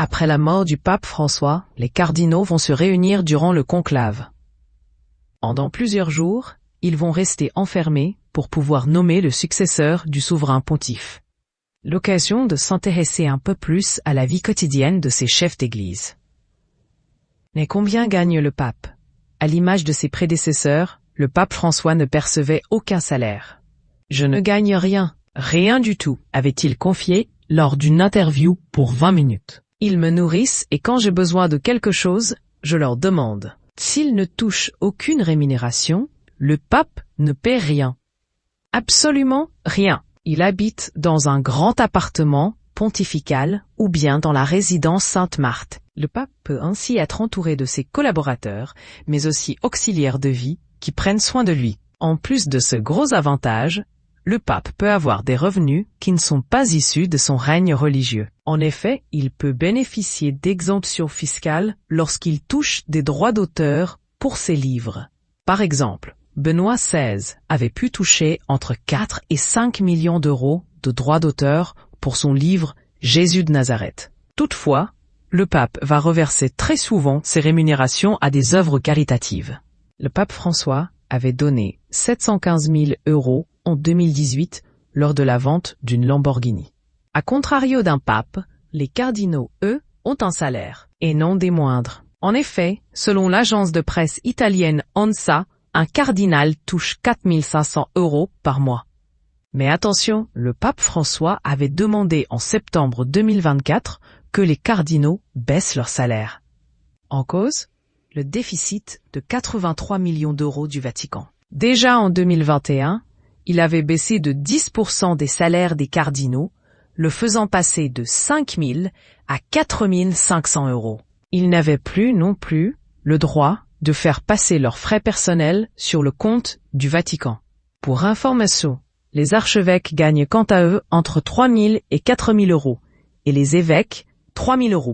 Après la mort du pape François, les cardinaux vont se réunir durant le conclave. Pendant plusieurs jours, ils vont rester enfermés pour pouvoir nommer le successeur du souverain pontife. L'occasion de s'intéresser un peu plus à la vie quotidienne de ces chefs d'Église. Mais combien gagne le pape? À l'image de ses prédécesseurs, le pape François ne percevait aucun salaire. « Je ne gagne rien, rien du tout », avait-il confié lors d'une interview pour 20 minutes. « Ils me nourrissent et quand j'ai besoin de quelque chose, je leur demande. » S'il ne touche aucune rémunération, le pape ne paie rien. Absolument rien. Il habite dans un grand appartement pontifical ou bien dans la résidence Sainte-Marthe. Le pape peut ainsi être entouré de ses collaborateurs, mais aussi auxiliaires de vie, qui prennent soin de lui. En plus de ce gros avantage, le pape peut avoir des revenus qui ne sont pas issus de son règne religieux. En effet, il peut bénéficier d'exemptions fiscales lorsqu'il touche des droits d'auteur pour ses livres. Par exemple, Benoît XVI avait pu toucher entre 4 et 5 millions d'euros de droits d'auteur pour son livre Jésus de Nazareth. Toutefois, le pape va reverser très souvent ses rémunérations à des œuvres caritatives. Le pape François avait donné 715 000 € en 2018 lors de la vente d'une Lamborghini. À contrario d'un pape, les cardinaux, eux, ont un salaire, et non des moindres. En effet, selon l'agence de presse italienne ANSA, un cardinal touche 4 500 € par mois. Mais attention, le pape François avait demandé en septembre 2024 que les cardinaux baissent leur salaire. En cause, le déficit de 83 millions d'euros du Vatican. Déjà en 2021, il avait baissé de 10% des salaires des cardinaux, le faisant passer de 5 000 à 4 500 €. Ils n'avaient plus non plus le droit de faire passer leurs frais personnels sur le compte du Vatican. Pour information, les archevêques gagnent quant à eux entre 3 000 et 4 000 €, et les évêques 3 000 €.